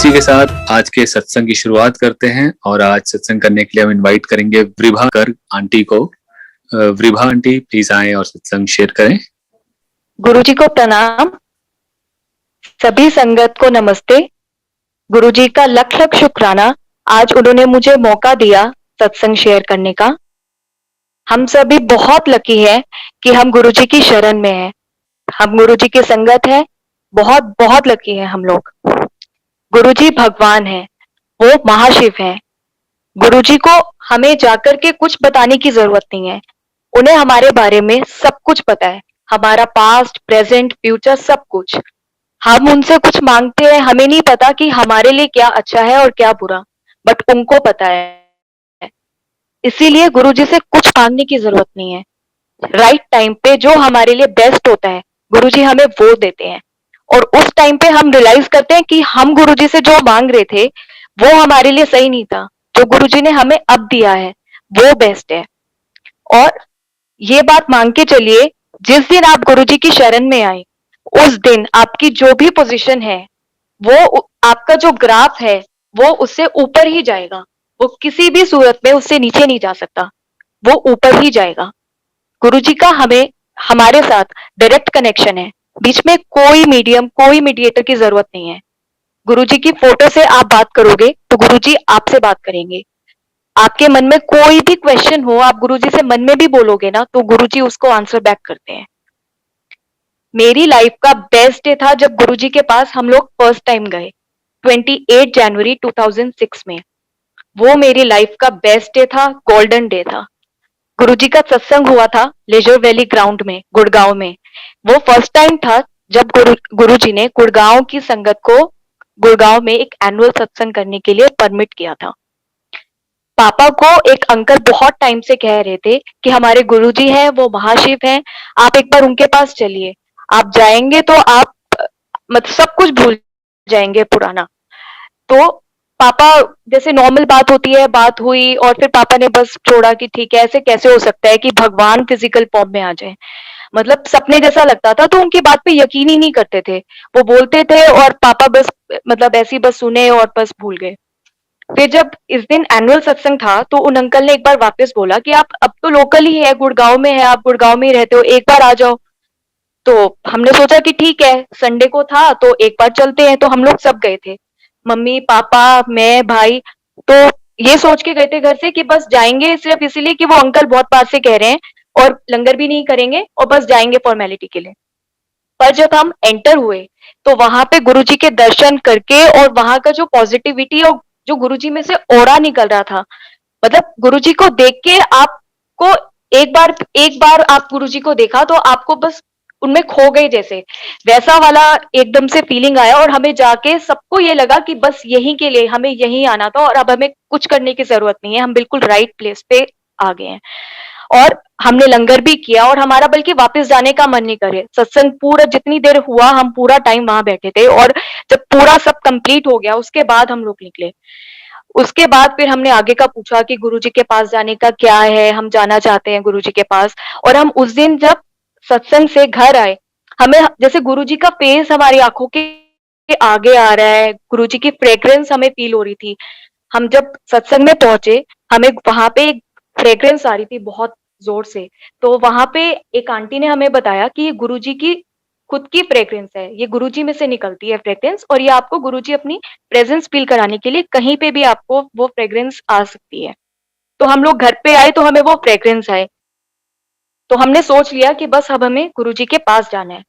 इसी के साथ आज के सत्संग की शुरुआत करते हैं और आज सत्संग करने के लिए हम इनवाइट करेंगे वृभा गर्ग आंटी को। वृभा आंटी प्लीज आए और सत्संग शेयर करें। गुरुजी को प्रणाम, सभी संगत को नमस्ते। गुरुजी का लख लख शुक्राना, आज उन्होंने मुझे मौका दिया सत्संग शेयर करने का। हम सभी बहुत लकी है कि हम गुरुजी की शरण में हैं, हम गुरुजी की संगत है, बहुत बहुत लकी है हम लोग। गुरुजी भगवान है, वो महाशिव है। गुरुजी को हमें जाकर के कुछ बताने की जरूरत नहीं है, उन्हें हमारे बारे में सब कुछ पता है, हमारा पास्ट, प्रेजेंट, फ्यूचर सब कुछ। हम उनसे कुछ मांगते हैं, हमें नहीं पता कि हमारे लिए क्या अच्छा है और क्या बुरा, बट उनको पता है। इसीलिए गुरुजी से कुछ मांगने की जरूरत नहीं है। राइट टाइम पे जो हमारे लिए बेस्ट होता है गुरुजी हमें वो देते हैं, और उस टाइम पे हम रियलाइज करते हैं कि हम गुरुजी से जो मांग रहे थे वो हमारे लिए सही नहीं था। जो गुरुजी ने हमें अब दिया है वो बेस्ट है। और ये बात मांग के चलिए, जिस दिन आप गुरुजी की शरण में आए उस दिन आपकी जो भी पोजीशन है वो आपका जो ग्राफ है वो उससे ऊपर ही जाएगा, वो किसी भी सूरत में उससे नीचे नहीं जा सकता, वो ऊपर ही जाएगा। गुरुजी का हमें हमारे साथ डायरेक्ट कनेक्शन है, बीच में कोई मीडियम, कोई मीडिएटर की जरूरत नहीं है। गुरुजी की फोटो से आप बात करोगे तो गुरुजी आपसे बात करेंगे। आपके मन में कोई भी क्वेश्चन हो, आप गुरुजी से मन में भी बोलोगे ना तो गुरुजी उसको आंसर बैक करते हैं। मेरी लाइफ का बेस्ट डे था जब गुरुजी के पास हम लोग फर्स्ट टाइम गए 28 जनवरी 2006 में। वो मेरी लाइफ का बेस्ट डे था, गोल्डन डे था। गुरुजी का सत्संग हुआ था लेजर वैली ग्राउंड में, गुड़गांव में। वो फर्स्ट टाइम था जब गुरुजी ने गुड़गांव की संगत को गुड़गांव में एक एनुअल सत्संग करने के लिए परमिट किया था। पापा को एक अंकल बहुत टाइम से कह रहे थे कि हमारे गुरुजी हैं, वो महाशिव हैं, आप एक बार उनके पास चलिए, आप जाएंगे तो आप मतलब सब कुछ भूल जाएंगे पुराना। तो पापा, जैसे नॉर्मल बात होती है, बात हुई और फिर पापा ने बस छोड़ा कि ठीक है, ऐसे कैसे हो सकता है कि भगवान फिजिकल फॉर्म में आ जाए, मतलब सपने जैसा लगता था। तो उनकी बात पे यकीन ही नहीं करते थे, वो बोलते थे और पापा बस मतलब ऐसी बस सुने और बस भूल गए। फिर जब इस दिन एनुअल सत्संग था तो उन अंकल ने एक बार वापस बोला कि आप अब तो लोकल ही है, गुड़गांव में है, आप गुड़गांव में ही रहते हो, एक बार आ जाओ। तो हमने सोचा कि ठीक है, संडे को था तो एक बार चलते हैं। तो हम लोग सब गए थे, मम्मी, पापा, मैं, भाई। तो ये सोच के गए थे घर से कि बस जाएंगे सिर्फ इसीलिए कि वो अंकल बहुत बार से कह रहे हैं, और लंगर भी नहीं करेंगे और बस जाएंगे फॉर्मेलिटी के लिए। पर जब हम एंटर हुए तो वहां पे गुरुजी के दर्शन करके और वहां का जो पॉजिटिविटी और जो गुरुजी में से ऑरा निकल रहा था, मतलब गुरुजी को देख के आपको एक बार आप गुरुजी को देखा तो आपको बस उनमें खो गए, जैसे वैसा वाला एकदम से फीलिंग आया। और हमें जाके सबको ये लगा कि बस यहीं के लिए हमें यहीं आना था और अब हमें कुछ करने की जरूरत नहीं है, हम बिल्कुल राइट प्लेस पे आ गए हैं। और हमने लंगर भी किया और हमारा बल्कि वापस जाने का मन नहीं करे। सत्संग पूरा जितनी देर हुआ हम पूरा टाइम वहां बैठे थे, और जब पूरा सब कंप्लीट हो गया उसके बाद हम लोग निकले। उसके बाद फिर हमने आगे का पूछा कि गुरुजी के पास जाने का क्या है, हम जाना चाहते हैं गुरुजी के पास। और हम उस दिन जब सत्संग से घर आए, हमें जैसे गुरुजी का फेस हमारी आंखों के आगे आ रहा है, गुरुजी की फ्रेग्रेंस हमें फील हो रही थी। हम जब सत्संग में पहुंचे, हमें वहां पे एक फ्रेग्रेंस आ रही थी बहुत जोर से। तो वहां पे एक आंटी ने हमें बताया कि ये गुरुजी की खुद की फ्रेग्रेंस है, ये गुरुजी में से निकलती है फ्रेग्रेंस, और ये आपको गुरुजी अपनी प्रेजेंस फील कराने के लिए कहीं पे भी आपको वो फ्रेग्रेंस आ सकती है। तो हम लोग घर पे आए तो हमें वो फ्रेग्रेंस आए, तो हमने सोच लिया कि बस अब हमें गुरुजी के पास जाना है।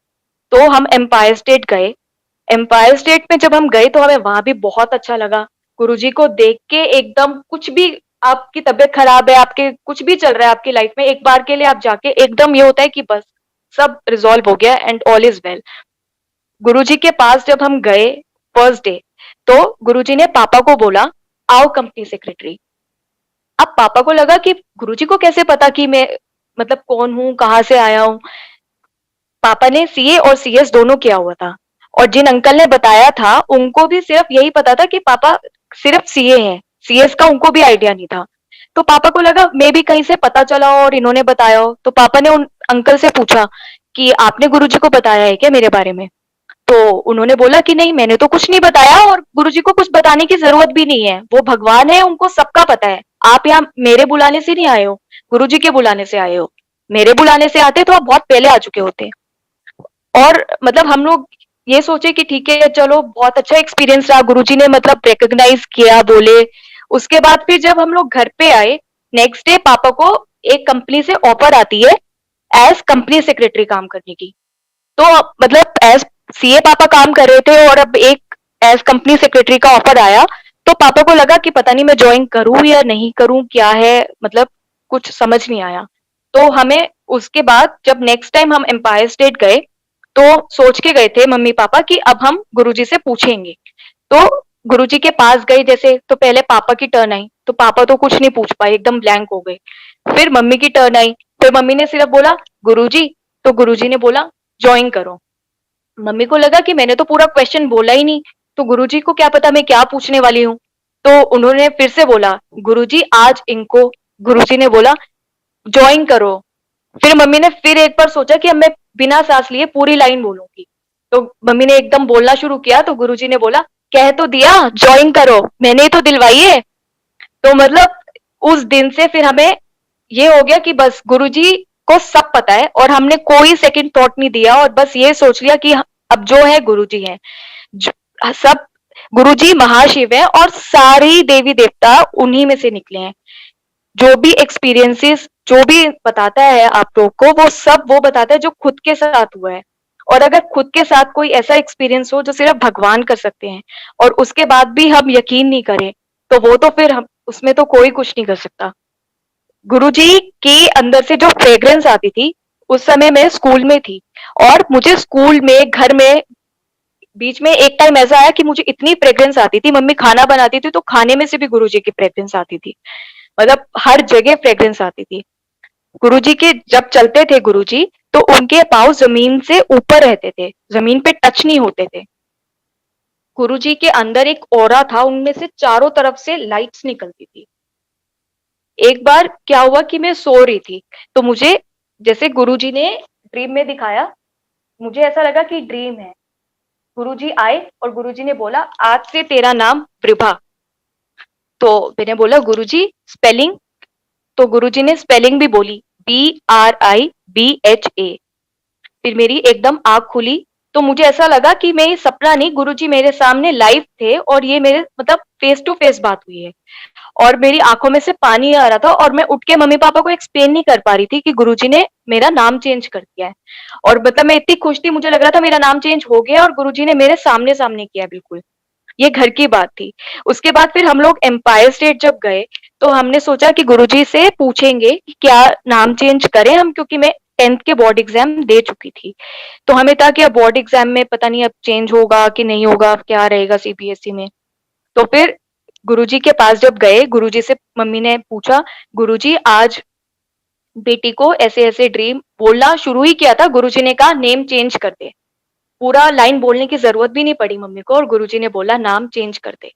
तो हम एम्पायर स्टेट गए। एम्पायर स्टेट में जब हम गए तो हमें वहां भी बहुत अच्छा लगा। गुरुजी को देख के एकदम, कुछ भी आपकी तबीयत खराब है, आपके कुछ भी चल रहा है आपकी लाइफ में, एक बार के लिए आप जाके एकदम ये होता है कि बस सब रिजॉल्व हो गया एंड ऑल इज वेल। गुरुजी के पास जब हम गए फर्स्ट डे, तो गुरुजी ने पापा को बोला, आओ कंपनी सेक्रेटरी। अब पापा को लगा कि गुरुजी को कैसे पता कि मैं मतलब कौन हूँ, कहाँ से आया हूँ। पापा ने सीए और सीएस दोनों किया हुआ था, और जिन अंकल ने बताया था उनको भी सिर्फ यही पता था कि पापा सिर्फ सीए हैं, सीएस का उनको भी आइडिया नहीं था। तो पापा को लगा मे भी कहीं से पता चला हो और इन्होंने बताया हो। तो पापा ने उन अंकल से पूछा कि आपने गुरुजी को बताया है क्या मेरे बारे में। तो उन्होंने बोला कि नहीं, मैंने तो कुछ नहीं बताया और गुरुजी को कुछ बताने की जरूरत भी नहीं है, वो भगवान है, उनको सबका पता है। आप यहाँ मेरे बुलाने से नहीं आए हो, गुरुजी के बुलाने से आए हो। मेरे बुलाने से आते तो आप बहुत पहले आ चुके होते। और मतलब हम लोग ये सोचे कि ठीक है चलो, बहुत अच्छा एक्सपीरियंस रहा, गुरुजी ने मतलब रिकॉग्नाइज किया, बोले। उसके बाद फिर जब हम लोग घर पे आए, नेक्स्ट डे पापा को एक कंपनी से ऑफर आती है एज कंपनी सेक्रेटरी काम करने की। तो मतलब एज सीए पापा काम कर रहे थे और अब एक एज कंपनी सेक्रेटरी का ऑफर आया। तो पापा को लगा कि पता नहीं मैं ज्वाइन करूं या नहीं करूं, क्या है, मतलब कुछ समझ नहीं आया। तो हमें उसके बाद जब नेक्स्ट टाइम हम एम्पायर स्टेट गए, तो सोच के गए थे मम्मी पापा कि अब हम गुरुजी से पूछेंगे। तो गुरुजी के पास गए, जैसे तो पहले पापा की टर्न आई, तो पापा तो कुछ नहीं पूछ पाए, एकदम ब्लैंक हो गए। फिर मम्मी की टर्न आई, फिर मम्मी ने सिर्फ बोला गुरुजी। तो गुरुजी ने बोला ज्वाइन करो। मम्मी को लगा कि मैंने तो पूरा क्वेश्चन बोला ही नहीं, तो गुरुजी को क्या पता मैं क्या पूछने वाली हूँ। तो उन्होंने फिर से बोला गुरुजी आज इनको, गुरुजी ने बोला ज्वाइन करो। फिर मम्मी ने फिर एक बार सोचा कि अब मैं बिना सांस लिए पूरी लाइन बोलूंगी। तो मम्मी ने एकदम बोलना शुरू किया, तो गुरुजी ने बोला कह तो दिया ज्वाइन करो, मैंने ही तो दिलवाई है। तो मतलब उस दिन से फिर हमें ये हो गया कि बस गुरुजी को सब पता है, और हमने कोई सेकंड थॉट नहीं दिया और बस ये सोच लिया कि अब जो है गुरुजी है। सब गुरुजी महाशिव है और सारी देवी देवता उन्हीं में से निकले हैं। जो भी एक्सपीरियंसेस जो भी बताता है आप लोग को, वो सब वो बताता है जो खुद के साथ हुआ है। और अगर खुद के साथ कोई ऐसा एक्सपीरियंस हो जो सिर्फ भगवान कर सकते हैं, और उसके बाद भी हम यकीन नहीं करें, तो वो तो फिर हम उसमें तो कोई कुछ नहीं कर सकता। गुरुजी के अंदर से जो फ्रेग्रेंस आती थी, उस समय मैं स्कूल में थी, और मुझे स्कूल में, घर में, बीच में एक टाइम ऐसा आया कि मुझे इतनी फ्रेग्रेंस आती थी, मम्मी खाना बनाती थी तो खाने में से भी गुरुजी की फ्रेग्रेंस आती थी। मतलब हर जगह फ्रेग्रेंस आती थी। गुरुजी के जब चलते थे गुरुजी, तो उनके पाँव जमीन से ऊपर रहते थे, जमीन पे टच नहीं होते थे। गुरुजी के अंदर एक ऑरा था, उनमें से चारों तरफ से लाइट्स निकलती थी। एक बार क्या हुआ कि मैं सो रही थी, तो मुझे जैसे गुरुजी ने ड्रीम में दिखाया, मुझे ऐसा लगा कि ड्रीम है। गुरुजी आए और गुरुजी ने बोला आज से तेरा नाम विभा। तो मैंने बोला गुरुजी स्पेलिंग। तो गुरुजी ने स्पेलिंग भी बोली, BRIBHA। फिर मेरी एकदम आंख खुली, तो मुझे ऐसा लगा कि मैं ये सपना नहीं, गुरुजी मेरे सामने लाइव थे और ये मेरे मतलब फेस टू फेस बात हुई है। और मेरी आंखों में से पानी आ रहा था, और मैं उठ के मम्मी पापा को एक्सप्लेन नहीं कर पा रही थी कि गुरुजी ने मेरा नाम चेंज कर दिया है। और मतलब मैं इतनी खुश थी, मुझे लग रहा था मेरा नाम चेंज हो गया और गुरुजी ने मेरे सामने सामने किया बिल्कुल। ये घर की बात थी। उसके बाद फिर हम लोग एम्पायर स्टेट जब गए, तो हमने सोचा कि गुरुजी से पूछेंगे कि क्या नाम चेंज करें हम, क्योंकि मैं 10th के बोर्ड एग्जाम दे चुकी थी। तो हमें था कि अब बोर्ड एग्जाम में पता नहीं अब चेंज होगा कि नहीं होगा, क्या रहेगा सीबीएसई में। तो फिर गुरुजी के पास जब गए, गुरुजी से मम्मी ने पूछा गुरुजी आज बेटी को ऐसे ऐसे ड्रीम, बोलना शुरू ही किया था, गुरुजी ने कहा नेम चेंज कर दे। पूरा लाइन बोलने की जरूरत भी नहीं पड़ी मम्मी को, और गुरुजी ने बोला नाम चेंज कर दे।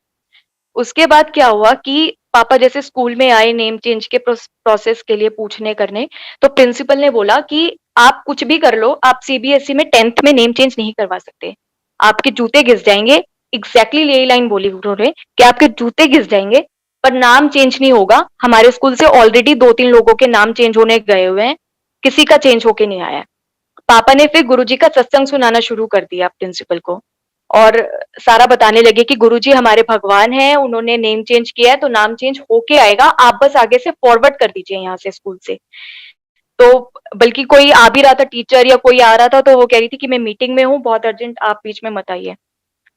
उसके बाद क्या हुआ कि पापा जैसे स्कूल में आए नेम चेंज के प्रोसेस के लिए पूछने करने, तो प्रिंसिपल ने बोला कि आप कुछ भी कर लो, आप सीबीएसई में 10th में नेम चेंज नहीं करवा सकते, आपके जूते घिस जाएंगे। एग्जैक्टली यही लाइन बोली उन्होंने कि आपके जूते घिस जाएंगे, पर नाम चेंज नहीं होगा। हमारे स्कूल से ऑलरेडी 2-3 लोगों के नाम चेंज होने गए हुए हैं, किसी का चेंज होके नहीं आया। पापा ने फिर गुरुजी का सत्संग सुनाना शुरू कर दिया प्रिंसिपल को, और सारा बताने लगे कि गुरुजी हमारे भगवान हैं, उन्होंने नेम चेंज किया है तो नाम चेंज होके आएगा, आप बस आगे से फॉरवर्ड कर दीजिए यहाँ से स्कूल से। तो बल्कि कोई आ भी रहा था, टीचर या कोई आ रहा था, तो वो कह रही थी कि मैं मीटिंग में हूँ, बहुत अर्जेंट, आप बीच में मत आइए।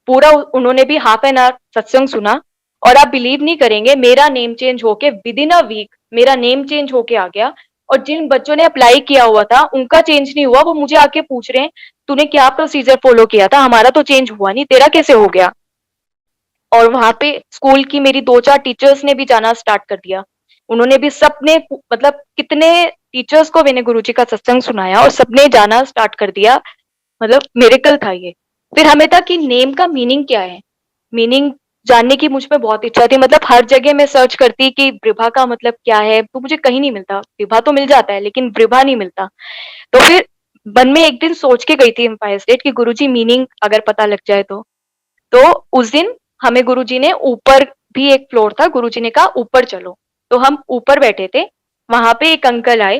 पूरा उन्होंने भी हाफ एन आवर सत्संग सुना, और आप बिलीव नहीं करेंगे, मेरा नेम चेंज होके विद इन अ वीक मेरा नेम चेंज होके आ गया। और जिन बच्चों ने अप्लाई किया हुआ था उनका चेंज नहीं हुआ, वो मुझे आके पूछ रहे हैं तूने क्या प्रोसीजर फॉलो किया था, हमारा तो चेंज हुआ नहीं, तेरा कैसे हो गया। और वहां पे स्कूल की मेरी 2-4 टीचर्स ने भी जाना स्टार्ट कर दिया। उन्होंने भी, सबने, मतलब कितने टीचर्स को मैंने गुरुजी का सत्संग सुनाया और सबने जाना स्टार्ट कर दिया। मतलब मिरेकल था ये। फिर हमें था कि नेम का मीनिंग क्या है, मीनिंग जानने की मुझ में बहुत इच्छा थी। मतलब हर जगह मैं सर्च करती कि विभा का मतलब क्या है, तो मुझे कहीं नहीं मिलता। विभा तो मिल जाता है लेकिन विभा नहीं मिलता। तो फिर मन में एक दिन सोच के गई थी एम्पायर स्टेट कि गुरुजी मीनिंग अगर पता लग जाए तो उस दिन हमें गुरुजी ने ऊपर भी एक फ्लोर था, गुरुजी ने कहा ऊपर चलो, तो हम ऊपर बैठे थे। वहां पे एक अंकल आए,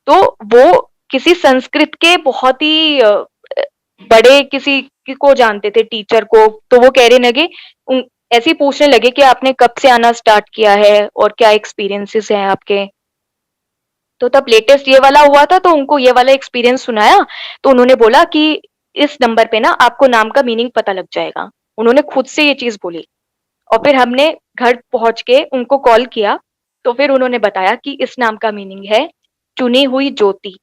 तो वो किसी संस्कृत के बहुत ही बड़े किसी को जानते थे, टीचर को। तो वो कहने लगे, ऐसे ही पूछने लगे कि आपने कब से आना स्टार्ट किया है और क्या एक्सपीरियंसेस हैं आपके। तो तब लेटेस्ट ये वाला हुआ था, तो उनको ये वाला एक्सपीरियंस सुनाया। तो उन्होंने बोला कि इस नंबर पे ना आपको नाम का मीनिंग पता लग जाएगा। उन्होंने खुद से ये चीज बोली। और फिर हमने घर पहुंच के उनको कॉल किया, तो फिर उन्होंने बताया कि इस नाम का मीनिंग है चुनी हुई ज्योति।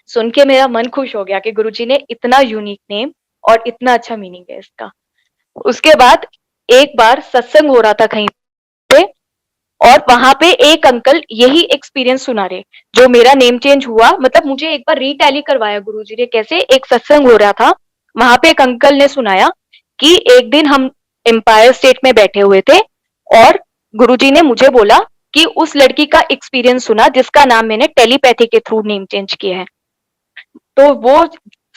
सुन के मेरा मन खुश हो गया कि गुरुजी ने इतना यूनिक नेम और इतना अच्छा मीनिंग है इसका। उसके बाद एक बार सत्संग हो रहा था कहीं पे, और वहां पे एक अंकल यही एक्सपीरियंस सुना रहे, जो मेरा नेम चेंज हुआ। मतलब मुझे एक बार रीटैली करवाया गुरुजी ने, कैसे एक सत्संग हो रहा था, वहां पे एक अंकल ने सुनाया कि एक दिन हम एम्पायर स्टेट में बैठे हुए थे और गुरुजी ने मुझे बोला कि उस लड़की का एक्सपीरियंस सुना जिसका नाम मैंने टेलीपैथी के थ्रू नेम चेंज किया है। तो वो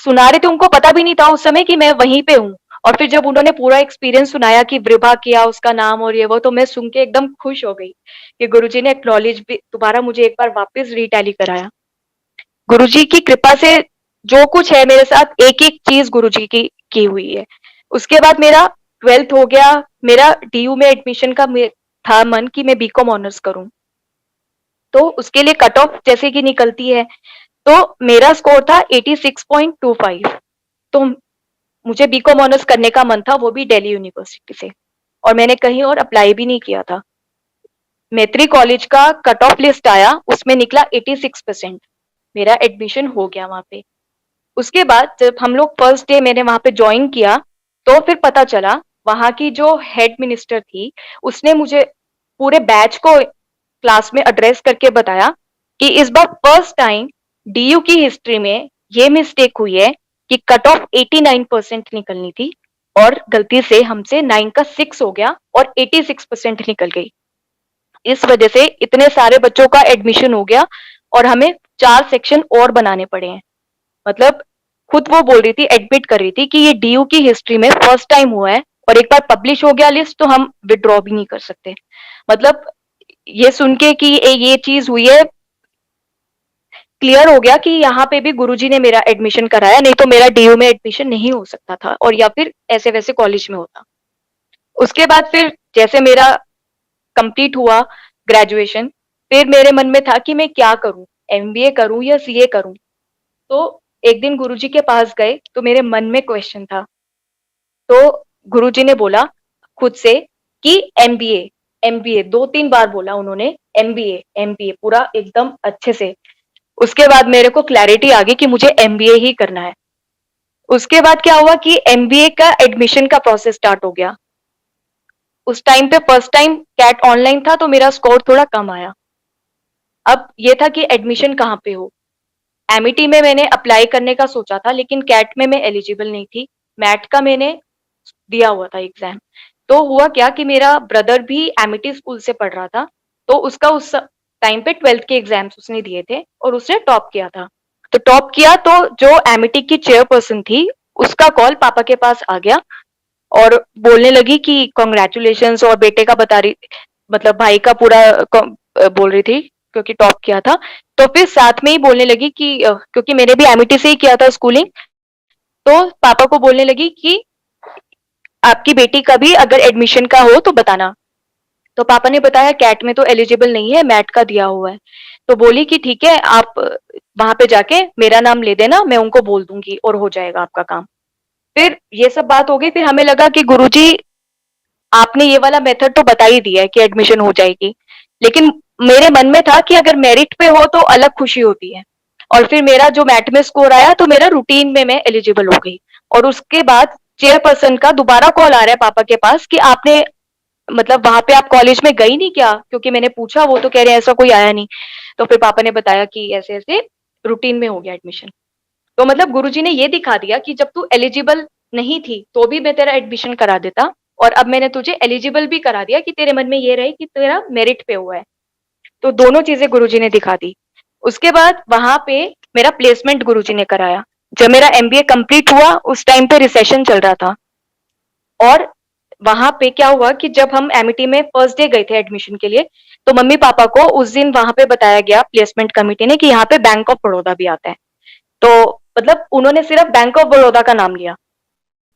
सुना रहे थे, उनको पता भी नहीं था उस समय कि मैं वहीं पे हूँ। और फिर जब उन्होंने पूरा एक्सपीरियंस सुनाया कि वृभा किया उसका नाम और ये वो, तो मैं सुन के एकदम खुश हो गई कि गुरुजी ने एक्नॉलेज भी दोबारा मुझे एक बार वापस रीटैली कराया। गुरुजी की कृपा से जो कुछ है मेरे साथ, एक एक चीज गुरुजी की हुई है। उसके बाद मेरा 12th हो गया, मेरा डीयू में एडमिशन का था मन कि मैं बीकॉम ऑनर्स करूं। तो उसके लिए कट ऑफ जैसे कि निकलती है, तो मेरा स्कोर था 86.25। तो मुझे बीकॉम ऑनर्स करने का मन था, वो भी दिल्ली यूनिवर्सिटी से, और मैंने कहीं और अप्लाई भी नहीं किया था। मैत्री कॉलेज का कट ऑफ लिस्ट आया, उसमें निकला 86%। मेरा एडमिशन हो गया वहां पे। उसके बाद जब हम लोग फर्स्ट डे मैंने वहां पे ज्वाइन किया, तो फिर पता चला वहां की जो हेड मिनिस्टर थी, उसने मुझे पूरे बैच को क्लास में एड्रेस करके बताया कि इस बार फर्स्ट टाइम डीयू की हिस्ट्री में ये मिस्टेक हुई है कि कट ऑफ 89% निकलनी थी और गलती से हमसे 9 का 6 हो गया और 86% निकल गई। इस वजह से इतने सारे बच्चों का एडमिशन हो गया और हमें 4 सेक्शन और बनाने पड़े हैं। मतलब खुद वो बोल रही थी, एडमिट कर रही थी कि ये डीयू की हिस्ट्री में फर्स्ट टाइम हुआ है, और एक बार पब्लिश हो गया लिस्ट तो हम विड्रॉ भी नहीं कर सकते। मतलब ये सुन के कि ये चीज हुई है, क्लियर हो गया कि यहाँ पे भी गुरुजी ने मेरा एडमिशन कराया, नहीं तो मेरा डीयू में एडमिशन नहीं हो सकता था, और या फिर ऐसे वैसे कॉलेज में होता। उसके बाद फिर जैसे मेरा कंप्लीट हुआ ग्रेजुएशन, फिर मेरे मन में था कि मैं क्या करूं, एमबीए करूं या सीए करूं। तो एक दिन गुरुजी के पास गए, तो मेरे मन में क्वेश्चन था। तो गुरुजी ने बोला खुद से कि एमबीए, एमबीए 2-3 बार बोला उन्होंने, एमबीए एमबीए पूरा एकदम अच्छे से। उसके बाद मेरे को क्लैरिटी आ गई कि मुझे एमबीए ही करना है। उसके बाद क्या हुआ कि एमबीए का एडमिशन का प्रोसेस स्टार्ट हो गया। उस टाइम पे फर्स्ट टाइम कैट ऑनलाइन था, तो मेरा स्कोर थोड़ा कम आया। अब ये था कि एडमिशन कहाँ पे हो। एमिटी में मैंने अप्लाई करने का सोचा था, लेकिन कैट में मैं एलिजिबल नहीं थी। मैट का मैंने दिया हुआ था एग्जाम। तो हुआ क्या कि मेरा ब्रदर भी एमिटी स्कूल से पढ़ रहा था, तो उसका उस टाइम पे 12th के एग्जाम्स उसने दिए थे और उसने टॉप किया था। तो टॉप किया, तो जो एमिटी की चेयरपर्सन थी, उसका कॉल पापा के पास आ गया और बोलने लगी कि कॉन्ग्रेचुलेशंस, और बेटे का बता रही, मतलब भाई का पूरा बोल रही थी क्योंकि टॉप किया था। तो फिर साथ में ही बोलने लगी कि क्योंकि मैंने भी एमिटी से ही किया था स्कूलिंग, तो पापा को बोलने लगी कि आपकी बेटी का भी अगर एडमिशन का हो तो बताना। तो पापा ने बताया कैट में तो एलिजिबल नहीं है, मैट का दिया हुआ है। तो बोली कि ठीक है, आप वहां पे जाके मेरा नाम ले देना, मैं उनको बोल दूंगी और हो जाएगा आपका काम। फिर ये सब बात हो गई। फिर हमें लगा कि गुरुजी आपने ये वाला मेथड तो बता ही दिया है कि एडमिशन हो जाएगी, लेकिन मेरे मन में था कि अगर मेरिट पे हो तो अलग खुशी होती है। और फिर मेरा जो मैट में स्कोर आया, तो मेरा रूटीन में मैं एलिजिबल हो गई। और उसके बाद चेयरपर्सन का दोबारा कॉल आ रहा है पापा के पास कि आपने, मतलब वहां पे आप कॉलेज में गई नहीं क्या, क्योंकि मैंने पूछा, वो तो कह रहे हैं ऐसा कोई आया नहीं। तो फिर पापा ने बताया कि ऐसे ऐसे रूटीन में हो गया एडमिशन। तो मतलब गुरुजी ने ये दिखा दिया कि जब तू एलिजिबल नहीं थी तो भी मैं तेरा एडमिशन करा देता, और अब मैंने तुझे एलिजिबल भी करा दिया कि तेरे मन में ये रहे कि तेरा मेरिट पे हुआ है। तो दोनों चीजें गुरुजी ने दिखा दी। उसके बाद वहां पे मेरा प्लेसमेंट गुरुजी ने कराया। जब मेरा एमबीए कंप्लीट हुआ उस टाइम पे रिसेशन चल रहा था, और वहां पे क्या हुआ कि जब हम एमिटी में फर्स्ट डे गए थे एडमिशन के लिए, तो मम्मी पापा को उस दिन वहां पे बताया गया प्लेसमेंट कमिटी ने कि यहाँ पे बैंक ऑफ बड़ौदा भी आता है। तो मतलब उन्होंने सिर्फ बैंक ऑफ बड़ौदा का नाम लिया।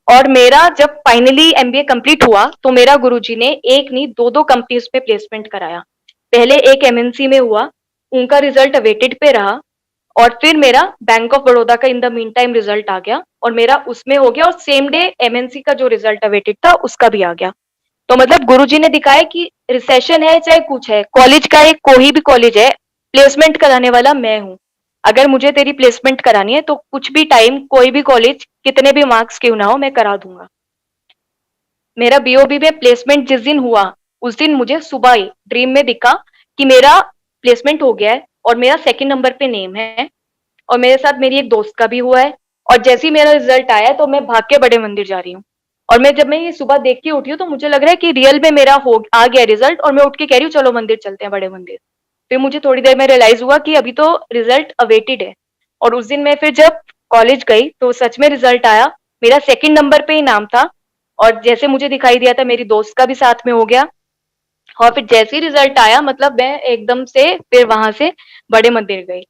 और मेरा जब फाइनली एमबीए कंप्लीट हुआ तो मेरा गुरुजी ने एक नहीं दो दो कंपनीज पे प्लेसमेंट कराया। पहले एक एमएनसी में हुआ, उनका रिजल्ट अवेटेड पे रहा, और फिर मेरा बैंक ऑफ बड़ौदा का in the meantime result आ गया और मेरा उसमें हो गया, और सेम डे एमएनसी का जो रिजल्ट अवेटेड था उसका भी आ गया। तो मतलब गुरुजी ने दिखाया कि रिसेशन है चाहे कुछ है, कॉलेज का एक कोई भी कॉलेज है, प्लेसमेंट कराने वाला मैं हूँ। अगर मुझे तेरी प्लेसमेंट करानी है तो कुछ भी टाइम कोई भी कॉलेज कितने भी मार्क्स क्यों ना हो मैं करा दूंगा। मेरा बीओबी में प्लेसमेंट जिस दिन हुआ उस दिन मुझे सुबह ही ड्रीम में दिखा कि मेरा प्लेसमेंट हो गया है और मेरा सेकंड नंबर पे नेम है, और मेरे साथ मेरी एक दोस्त का भी हुआ है। और जैसे ही मेरा रिजल्ट आया तो मैं भाग के बड़े मंदिर जा रही हूँ। और जब मैं ये सुबह देख के उठी हूँ तो मुझे लग रहा है कि रियल में मेरा हो आ गया रिजल्ट, और मैं उठ के कह रही हूँ चलो मंदिर चलते हैं, बड़े मंदिर। फिर मुझे थोड़ी देर में रियलाइज हुआ कि अभी तो रिजल्ट अवेटेड है। और उस दिन मैं फिर जब कॉलेज गई तो सच में रिजल्ट आया, मेरा सेकंड नंबर पे ही नाम था। और जैसे मुझे दिखाई दिया था मेरी दोस्त का भी साथ में हो गया। और फिर जैसे ही रिजल्ट आया मतलब मैं एकदम से फिर वहां से बड़े मंदिर गई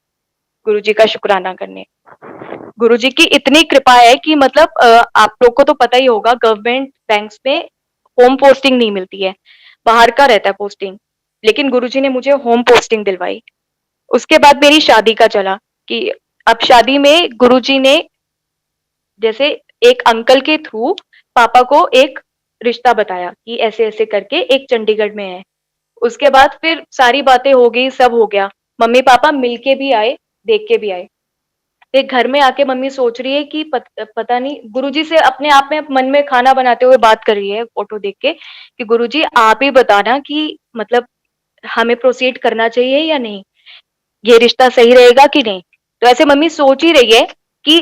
गुरुजी का शुक्राना करने। गुरुजी की इतनी कृपा है कि मतलब आप लोग को तो पता ही होगा गवर्नमेंट बैंक्स में होम पोस्टिंग नहीं मिलती है, बाहर का रहता है पोस्टिंग, लेकिन गुरुजी ने मुझे होम पोस्टिंग दिलवाई। उसके बाद मेरी शादी का चला कि अब शादी में गुरुजी ने जैसे एक अंकल के थ्रू पापा को एक रिश्ता बताया कि ऐसे ऐसे करके एक चंडीगढ़ में है। उसके बाद फिर सारी बातें हो गई, सब हो गया, मम्मी पापा मिलके भी आए, देख के भी आए। फिर घर में आके मम्मी सोच रही है कि पता नहीं, गुरुजी से अपने आप में मन में खाना बनाते हुए बात कर रही है फोटो देख के कि गुरुजी आप ही बताना कि मतलब हमें प्रोसीड करना चाहिए या नहीं, ये रिश्ता सही रहेगा कि नहीं। तो ऐसे मम्मी सोच ही रही है कि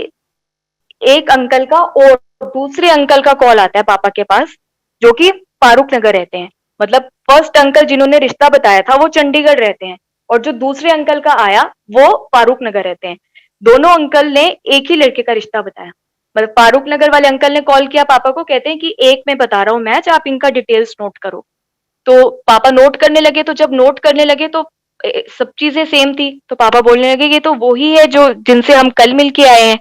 एक अंकल का और दूसरे अंकल का कॉल आता है पापा के पास, जो कि फारूक नगर रहते हैं। मतलब फर्स्ट अंकल जिन्होंने रिश्ता बताया था वो चंडीगढ़ रहते हैं, और जो दूसरे अंकल का आया वो फारूक नगर रहते हैं। दोनों अंकल ने एक ही लड़के का रिश्ता बताया। मतलब फारूक नगर वाले अंकल ने कॉल किया पापा को, कहते हैं कि एक मैं बता रहा हूँ मैच, आप इनका डिटेल्स नोट करो। तो पापा नोट करने लगे, तो जब नोट करने लगे तो सब चीजें सेम थी, तो पापा बोलने लगे ये तो वही है जो जिनसे हम कल मिलके आए हैं।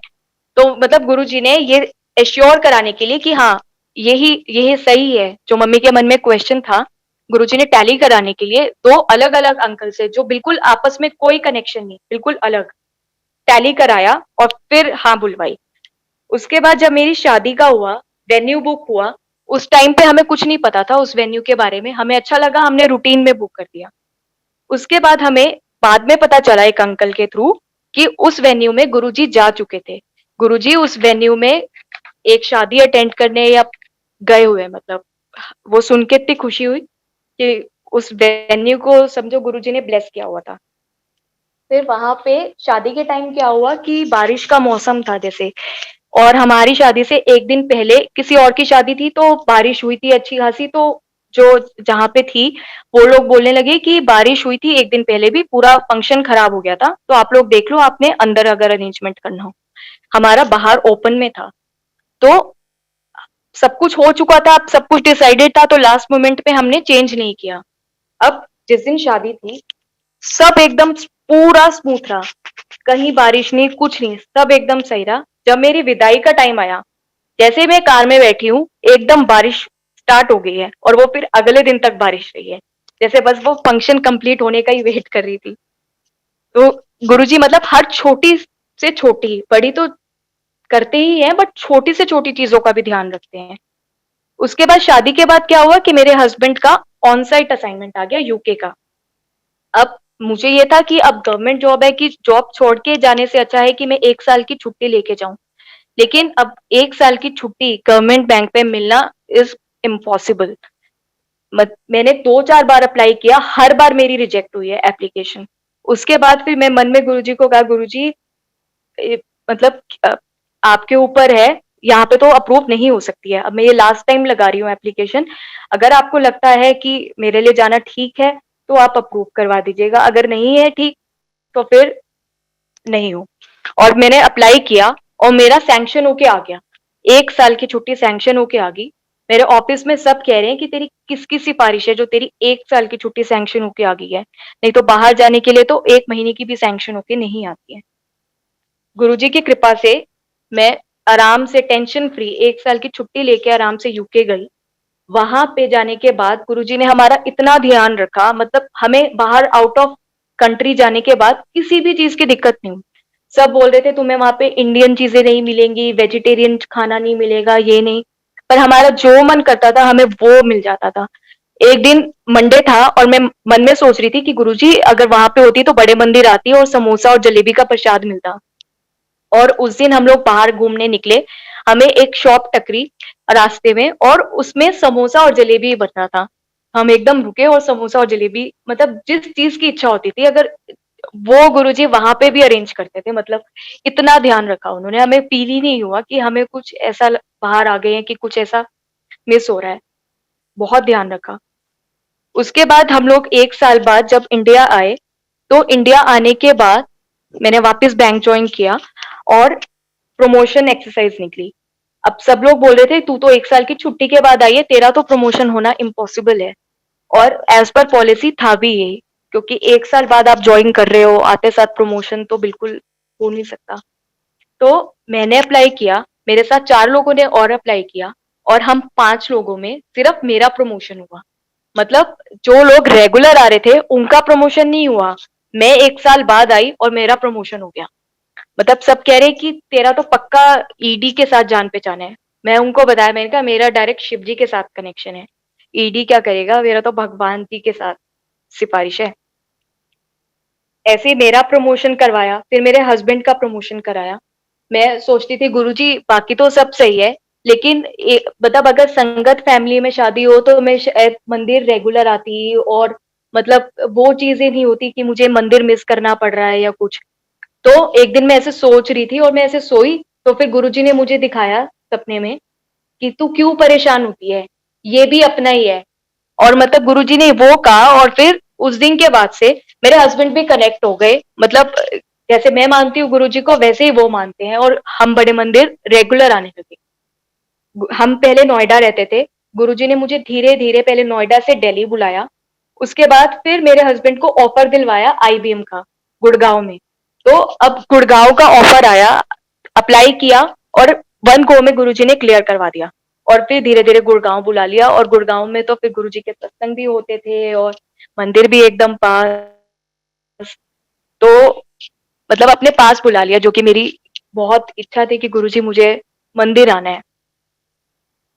तो मतलब गुरुजी ने ये एश्योर कराने के लिए कि हाँ यही यही सही है, जो मम्मी के मन में क्वेश्चन था, गुरुजी ने टैली कराने के लिए दो अलग अलग अंकल से जो बिल्कुल आपस में कोई कनेक्शन नहीं, बिल्कुल अलग, टैली कराया और फिर हाँ बुलवाई। उसके बाद जब मेरी शादी का हुआ, वेन्यू बुक हुआ, उस टाइम पे हमें कुछ नहीं पता था उस वेन्यू के बारे में, हमें अच्छा लगा, हमने रूटीन में बुक कर दिया। उसके बाद हमें बाद में पता चला एक अंकल के थ्रू कि उस वेन्यू में गुरुजी जा चुके थे। गुरुजी उस वेन्यू में एक शादी अटेंड करने या गए हुए, मतलब वो सुन के इतनी खुशी हुई कि उस वेन्यू को समझो गुरुजी ने ब्लेस किया हुआ था। फिर वहां पे शादी के टाइम क्या हुआ कि बारिश का मौसम था जैसे, और हमारी शादी से एक दिन पहले किसी और की शादी थी तो बारिश हुई थी अच्छी खासी। तो जो जहाँ पे थी वो लोग बोलने लगे कि बारिश हुई थी एक दिन पहले भी, पूरा फंक्शन खराब हो गया था, तो आप लोग देख लो आपने अंदर अगर अरेंजमेंट करना हो। हमारा बाहर ओपन में था, तो सब कुछ हो चुका था, अब सब कुछ डिसाइडेड था, तो लास्ट मोमेंट पे हमने चेंज नहीं किया। अब जिस दिन शादी थी सब एकदम पूरा स्मूथ रहा, कहीं बारिश नहीं कुछ नहीं, सब एकदम सही रहा। जब मेरी विदाई का टाइम आया, जैसे मैं कार में बैठी हूँ एकदम बारिश स्टार्ट हो गई है, और वो फिर अगले दिन तक बारिश रही है, जैसे बस वो फंक्शन कंप्लीट होने का ही वेट कर रही थी। तो गुरुजी मतलब हर छोटी से छोटी, बड़ी तो करते ही हैं बट छोटी से छोटी चीजों का भी ध्यान रखते हैं। उसके बाद शादी के बाद क्या हुआ कि मेरे हस्बैंड का ऑन साइट असाइनमेंट आ गया यूके का। अब मुझे ये था कि अब गवर्नमेंट जॉब है, कि जॉब छोड़ के जाने से अच्छा है कि मैं एक साल की छुट्टी लेके जाऊं। लेकिन अब एक साल की छुट्टी गवर्नमेंट बैंक में मिलना इज इम्पॉसिबल। मैंने दो चार बार अप्लाई किया, हर बार मेरी रिजेक्ट हुई है एप्लीकेशन। उसके बाद फिर मैं मन में गुरुजी को कहा, गुरुजी मतलब आपके ऊपर है, यहाँ पे तो अप्रूव नहीं हो सकती है, अब मैं ये लास्ट टाइम लगा रही हूँ एप्लीकेशन, अगर आपको लगता है कि मेरे लिए जाना ठीक है तो आप अप्रूव करवा दीजिएगा, अगर नहीं है ठीक तो फिर नहीं हो। और मैंने अप्लाई किया और मेरा सैंक्शन होके आ गया। 1 साल की छुट्टी सैंक्शन होके आ गई। मेरे ऑफिस में सब कह रहे हैं कि तेरी किसकी सिफारिश है जो तेरी 1 साल की छुट्टी सैंक्शन होके आ गई है? नहीं तो बाहर जाने के लिए तो 1 महीने की भी सैंक्शन होके नहीं आती है। गुरुजी की कृपा से मैं आराम से टेंशन फ्री 1 साल की छुट्टी लेके आराम से यूके गई। वहां पे जाने के बाद गुरुजी ने हमारा इतना ध्यान रखा, मतलब हमें बाहर आउट ऑफ कंट्री जाने के बाद किसी भी चीज की दिक्कत नहीं हुई। सब बोल रहे थे तुम्हें वहां पे इंडियन चीजें नहीं मिलेंगी, वेजिटेरियन खाना नहीं मिलेगा, ये नहीं, पर हमारा जो मन करता था हमें वो मिल जाता था। एक दिन मंडे था और मैं मन में सोच रही थी कि गुरुजी अगर वहां पे होती तो बड़े मंदिर आती और समोसा और जलेबी का प्रसाद मिलता। और उस दिन हम लोग बाहर घूमने निकले। हमें एक शॉप टकरी रास्ते में और उसमें समोसा और जलेबी बन रहा था। हम एकदम रुके और समोसा और जलेबी, मतलब जिस चीज की इच्छा होती थी अगर वो गुरुजी वहां पे भी अरेंज करते थे। मतलब इतना ध्यान रखा उन्होंने, हमें फील ही नहीं हुआ कि हमें कुछ ऐसा बाहर आ गए हैं कि कुछ ऐसा मिस हो रहा है। बहुत ध्यान रखा। उसके बाद हम लोग 1 साल बाद जब इंडिया आए, तो इंडिया आने के बाद मैंने वापस बैंक ज्वाइन किया और प्रमोशन एक्सरसाइज निकली। अब सब लोग बोल रहे थे तू तो 1 साल की छुट्टी के बाद आई है, तेरा तो प्रमोशन होना इम्पॉसिबल है। और एज पर पॉलिसी था भी यही, क्योंकि 1 साल बाद आप ज्वाइन कर रहे हो, आते साथ प्रमोशन तो बिल्कुल हो नहीं सकता। तो मैंने अप्लाई किया, मेरे साथ 4 लोगों ने और अप्लाई किया और हम 5 लोगों में सिर्फ मेरा प्रमोशन हुआ। मतलब जो लोग रेगुलर आ रहे थे उनका प्रमोशन नहीं हुआ। मैं 1 साल बाद आई और मेरा प्रमोशन हो गया। मतलब सब कह रहे कि तेरा तो पक्का ईडी के साथ जान पहचान है। मैं उनको बताया, मैंने कहा मेरा डायरेक्ट शिव जी के साथ कनेक्शन है, ईडी क्या करेगा, मेरा तो भगवान जी के साथ सिफारिश है। ऐसे ही मेरा प्रमोशन करवाया, फिर मेरे हस्बैंड का प्रमोशन कराया। मैं सोचती थी गुरुजी बाकी तो सब सही है, लेकिन मतलब अगर संगत फैमिली में शादी हो तो मैं शायद मंदिर रेगुलर आती, और मतलब वो चीजें नहीं होती कि मुझे मंदिर मिस करना पड़ रहा है या कुछ। तो एक दिन मैं ऐसे सोच रही थी और मैं ऐसे सोई, तो फिर गुरुजी ने मुझे दिखाया सपने में कि तू क्यों परेशान होती है, ये भी अपना ही है। और मतलब गुरुजी ने वो कहा और फिर उस दिन के बाद से मेरे हस्बैंड भी कनेक्ट हो गए। मतलब जैसे मैं मानती हूँ गुरुजी को वैसे ही वो मानते हैं और हम बड़े मंदिर रेगुलर आने लगे। हम पहले नोएडा रहते थे, गुरुजी ने मुझे धीरे धीरे पहले नोएडा से दिल्ली बुलाया। उसके बाद फिर मेरे हस्बैंड को ऑफर दिलवाया आईबीएम का गुड़गांव में। तो अब गुड़गांव का ऑफर आया, अप्लाई किया और 1 गो में गुरुजी ने क्लियर करवा दिया। और फिर धीरे धीरे गुड़गांव बुला लिया और गुड़गांव में तो फिर गुरुजी के सत्संग भी होते थे और मंदिर भी एकदम पास। तो मतलब अपने पास बुला लिया, जो कि मेरी बहुत इच्छा थी कि गुरुजी मुझे मंदिर आना है।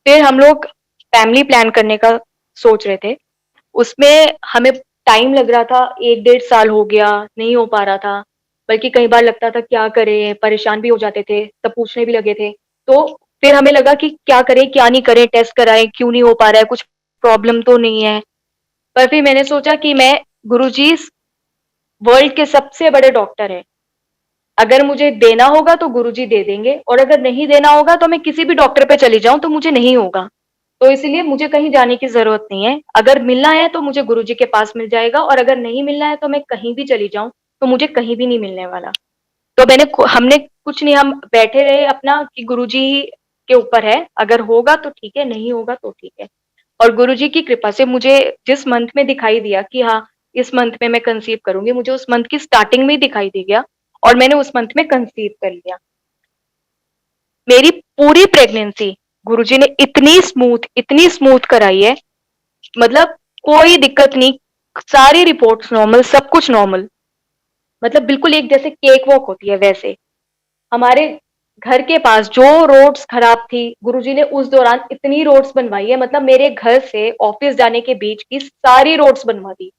फिर हम लोग फैमिली प्लान करने का सोच रहे थे। उसमें हमें टाइम लग रहा था, 1 डेढ़ साल हो गया, नहीं हो पा रहा था। बल्कि कई बार लगता था क्या करें, परेशान भी हो जाते थे, सब पूछने भी लगे थे। तो फिर हमें लगा कि क्या करें, क्या नहीं करें, टेस्ट कराएँ, क्यों नहीं हो पा रहा है, कुछ प्रॉब्लम तो नहीं है। पर फिर मैंने सोचा कि मैं गुरुजी वर्ल्ड के सबसे बड़े डॉक्टर हैं। अगर मुझे देना होगा तो गुरुजी दे देंगे और अगर नहीं देना होगा तो मैं किसी भी डॉक्टर पे चली जाऊँ तो मुझे नहीं होगा। तो इसलिए मुझे कहीं जाने की ज़रूरत नहीं है। अगर मिलना है तो मुझे गुरुजी के पास मिल जाएगा और अगर नहीं मिलना है तो मैं कहीं भी चली जाऊँ, तो मुझे कहीं भी नहीं मिलने वाला। तो हमने कुछ नहीं, हम बैठे रहे अपना कि गुरुजी के ऊपर है, अगर होगा तो ठीक है, नहीं होगा तो ठीक है। और गुरुजी की कृपा से मुझे जिस मंथ में दिखाई दिया कि हाँ, इस मंथ में मैं कंसीव करूँगी, मुझे उस मंथ की स्टार्टिंग में ही दिखाई दे गया और मैंने उस मंथ में कंसीव कर लिया। मेरी पूरी प्रेगनेंसी गुरुजी ने इतनी स्मूथ कराई है, मतलब कोई दिक्कत नहीं, सारी रिपोर्ट्स नॉर्मल, सब कुछ नॉर्मल। मतलब बिल्कुल एक जैसे केक वॉक होती है वैसे। हमारे घर के पास जो रोड्स खराब थी, गुरुजी ने उस दौरान इतनी रोड्स बनवाई है, मतलब मेरे घर से ऑफिस जाने के बीच की सारी रोड्स बनवा दी।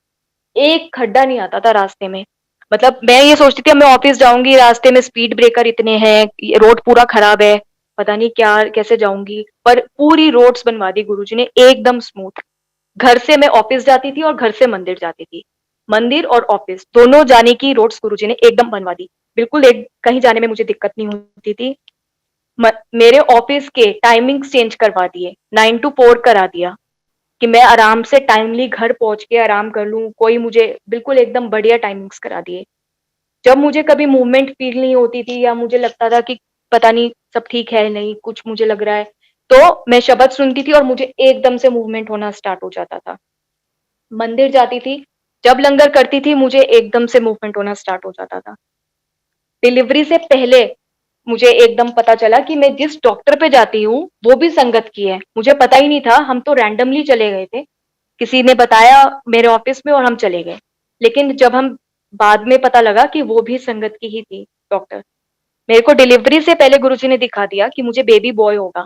एक खड्डा नहीं आता था रास्ते में। मतलब मैं ये सोचती थी अब मैं ऑफिस जाऊंगी, रास्ते में स्पीड ब्रेकर इतने हैं, रोड पूरा खराब है, पता नहीं क्या कैसे जाऊंगी, पर पूरी रोड्स बनवा दी गुरुजी ने एकदम स्मूथ। घर से मैं ऑफिस जाती थी और घर से मंदिर जाती थी। मंदिर और ऑफिस दोनों जाने की रोड्स गुरुजी ने एकदम बनवा दी। बिल्कुल एक कहीं जाने में मुझे दिक्कत नहीं होती थी। मेरे ऑफिस के टाइमिंग्स चेंज करवा दिए, 9 टू 4 करा दिया कि मैं आराम से टाइमली घर पहुंच के आराम कर लूं। कोई मुझे बिल्कुल एकदम बढ़िया टाइमिंग्स करा दिए। जब मुझे कभी मूवमेंट फील नहीं होती थी या मुझे लगता था कि पता नहीं सब ठीक है नहीं, कुछ मुझे लग रहा है, तो मैं शब्द सुनती थी और मुझे एकदम से मूवमेंट होना स्टार्ट हो जाता था। मंदिर जाती थी, जब लंगर करती थी मुझे एकदम से मूवमेंट होना स्टार्ट हो जाता था। डिलीवरी से पहले मुझे एकदम पता चला कि मैं जिस डॉक्टर पे जाती हूँ, वो भी संगत की है। मुझे पता ही नहीं था, हम तो रैंडमली चले गए थे। किसी ने बताया मेरे ऑफिस में और हम चले गए। लेकिन जब हम बाद में पता लगा कि वो भी संगत की ही थी डॉक्टर। मेरे को डिलीवरी से पहले गुरुजी ने दिखा दिया कि मुझे बेबी बॉय होगा।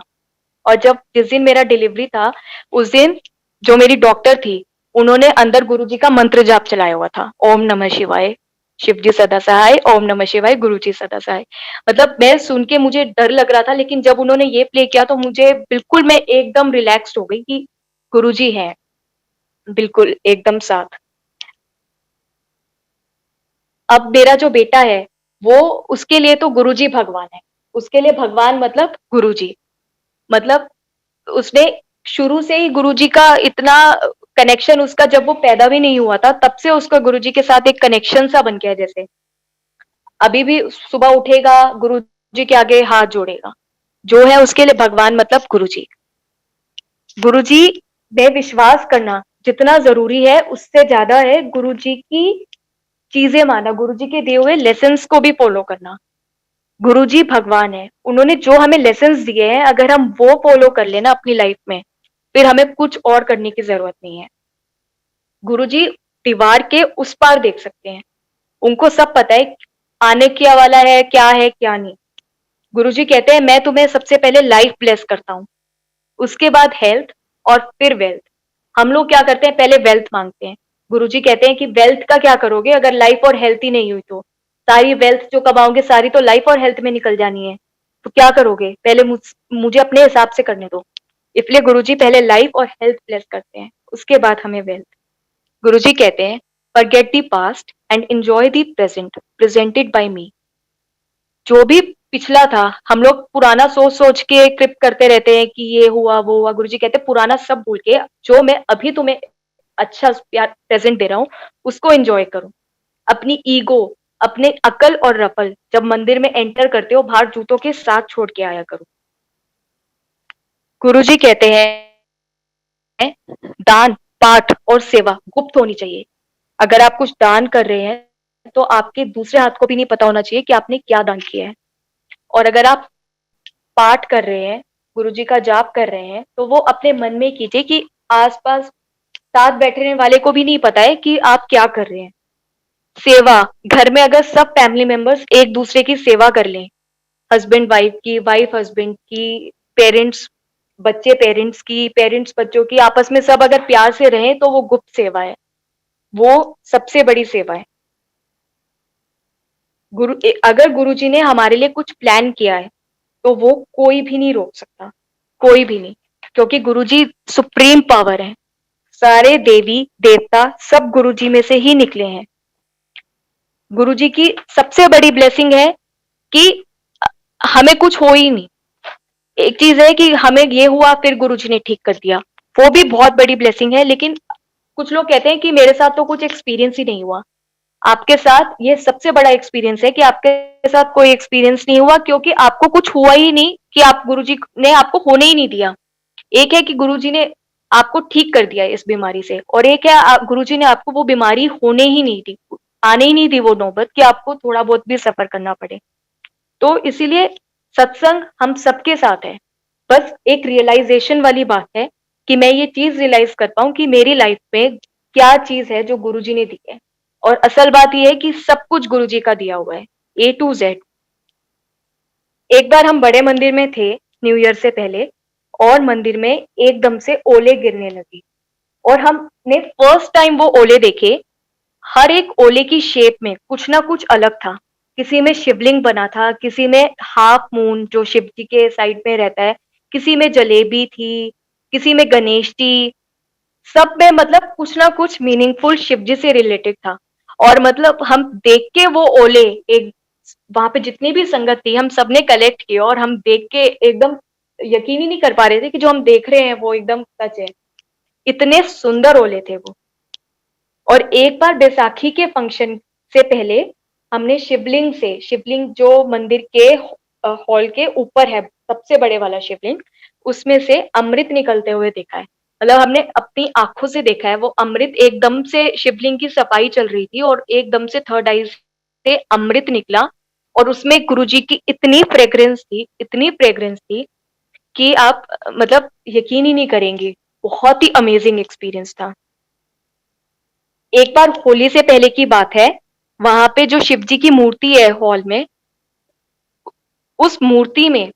और जब जिस दिन मेरा डिलीवरी था, उस दिन जो मेरी डॉक्टर थी, उन्होंने अंदर गुरुजी का मंत्र जाप चलाया हुआ था, ओम नमः शिवाय, शिव जी सदा सहाय, ओम नमः शिवाय, गुरु जी सदा सहाय। मतलब मैं सुन के मुझे डर लग रहा था, लेकिन जब उन्होंने ये प्ले किया तो मुझे बिल्कुल, मैं एकदम रिलैक्स्ड हो गई कि गुरुजी हैं, बिल्कुल एकदम साथ। अब मेरा जो बेटा है, वो, उसके लिए तो गुरुजी भगवान है। उसके लिए भगवान मतलब गुरुजी। मतलब उसने शुरू से ही गुरुजी का इतना कनेक्शन, उसका जब वो पैदा भी नहीं हुआ था तब से उसका गुरुजी के साथ एक कनेक्शन सा बन गया है। जैसे अभी भी सुबह उठेगा, गुरुजी के आगे हाथ जोड़ेगा। जो है उसके लिए भगवान मतलब गुरुजी। गुरुजी में विश्वास करना जितना जरूरी है, उससे ज्यादा है गुरुजी की चीजें माना, गुरुजी के दिए हुए लेसन्स को भी फॉलो करना। गुरुजी भगवान है, उन्होंने जो हमें लेसन्स दिए हैं, अगर हम वो फॉलो कर लेना अपनी लाइफ में, फिर हमें कुछ और करने की जरूरत नहीं है। गुरुजी दीवार के उस पार देख सकते हैं, उनको सब पता है आने क्या वाला है क्या नहीं। गुरुजी कहते हैं मैं तुम्हें सबसे पहले लाइफ ब्लेस करता हूँ, उसके बाद हेल्थ और फिर वेल्थ। हम लोग क्या करते हैं, पहले वेल्थ मांगते हैं। गुरुजी कहते हैं कि वेल्थ का क्या करोगे अगर लाइफ और हेल्थ ही नहीं हुई तो? सारी वेल्थ जो कमाओगे सारी तो लाइफ और हेल्थ में निकल जानी है, तो क्या करोगे? पहले मुझे अपने हिसाब से करने दो। इसलिए गुरुजी पहले लाइफ और हेल्थ ब्लेस करते हैं, उसके बाद हमें वेल्थ। गुरुजी कहते हैं forget the past and enjoy the present presented by me. जो भी पिछला था, हम लोग पुराना सोच सोच के ट्रिप करते रहते हैं कि ये हुआ वो हुआ। गुरुजी कहते हैं पुराना सब भूल के जो मैं अभी तुम्हें अच्छा प्यार प्रेजेंट दे रहा हूँ, उसको एंजॉय करो। अपनी ईगो, अपने अकल और रफल जब मंदिर में एंटर करते हो, बाहर जूतों के साथ छोड़ के आया करो। गुरुजी कहते हैं दान, पाठ और सेवा गुप्त होनी चाहिए। अगर आप कुछ दान कर रहे हैं तो आपके दूसरे हाथ को भी नहीं पता होना चाहिए कि आपने क्या दान किया है। और अगर आप पाठ कर रहे हैं, गुरुजी का जाप कर रहे हैं, तो वो अपने मन में कीजिए कि आसपास साथ बैठने वाले को भी नहीं पता है कि आप क्या कर रहे हैं। सेवा, घर में अगर सब फैमिली मेंबर्स एक दूसरे की सेवा कर लें, हस्बैंड वाइफ की, वाइफ हस्बैंड की, पेरेंट्स बच्चे पेरेंट्स की, पेरेंट्स बच्चों की, आपस में सब अगर प्यार से रहें तो वो गुप्त सेवा है, वो सबसे बड़ी सेवा है। अगर गुरुजी ने हमारे लिए कुछ प्लान किया है तो वो कोई भी नहीं रोक सकता, कोई भी नहीं, क्योंकि गुरुजी सुप्रीम पावर है। सारे देवी देवता सब गुरुजी में से ही निकले हैं। गुरुजी की सबसे बड़ी ब्लेसिंग है कि हमें कुछ हो ही नहीं। एक चीज है कि हमें ये हुआ फिर गुरुजी ने ठीक कर दिया, वो भी बहुत बड़ी ब्लेसिंग है। लेकिन कुछ लोग कहते हैं कि मेरे साथ तो कुछ एक्सपीरियंस ही नहीं हुआ। आपके साथ ये सबसे बड़ा एक्सपीरियंस है कि आपके साथ कोई एक्सपीरियंस नहीं हुआ, क्योंकि आपको कुछ हुआ ही नहीं कि आप गुरुजी ने आपको होने ही नहीं दिया। एक है कि गुरुजी ने आपको ठीक कर दिया इस बीमारी से, और एक है गुरुजी ने आपको वो बीमारी होने ही नहीं दी, आने ही नहीं दी वो नौबत कि आपको थोड़ा बहुत भी सफर करना पड़े। तो इसीलिए सत्संग हम सबके साथ है। बस एक रियलाइजेशन वाली बात है कि मैं ये चीज रियलाइज कर पाऊं कि मेरी लाइफ में क्या चीज है जो गुरुजी ने दी है। और असल बात यह है कि सब कुछ गुरुजी का दिया हुआ है, ए टू जेड। एक बार हम बड़े मंदिर में थे न्यू ईयर से पहले, और मंदिर में एकदम से ओले गिरने लगे, और हमने फर्स्ट टाइम वो ओले देखे। हर एक ओले की शेप में कुछ ना कुछ अलग था। किसी में शिवलिंग बना था, किसी में हाफ मून जो शिव जी के साइड में रहता है, किसी में जलेबी थी, किसी में गणेश जी। सब में मतलब कुछ ना कुछ मीनिंगफुल शिव जी से रिलेटेड था। और मतलब हम देख के वो ओले, एक वहां पे जितनी भी संगत थी, हम सबने कलेक्ट किए, और हम देख के एकदम यकीन ही नहीं कर पा रहे थे कि जो हम देख रहे हैं वो एकदम सच है। इतने सुंदर ओले थे वो। और एक बार बैसाखी के फंक्शन से पहले हमने शिवलिंग जो मंदिर के हॉल के ऊपर है, सबसे बड़े वाला शिवलिंग, उसमें से अमृत निकलते हुए देखा है। मतलब हमने अपनी आंखों से देखा है वो अमृत, एकदम से शिवलिंग की सफाई चल रही थी और एकदम से थर्ड आई से अमृत निकला और उसमें गुरुजी की इतनी फ्रेग्रेंस थी कि आप मतलब यकीन ही नहीं करेंगे। बहुत ही अमेजिंग एक्सपीरियंस था। एक बार होली से पहले की बात है, वहां पे जो शिव जी की मूर्ति है हॉल में, उस मूर्ति में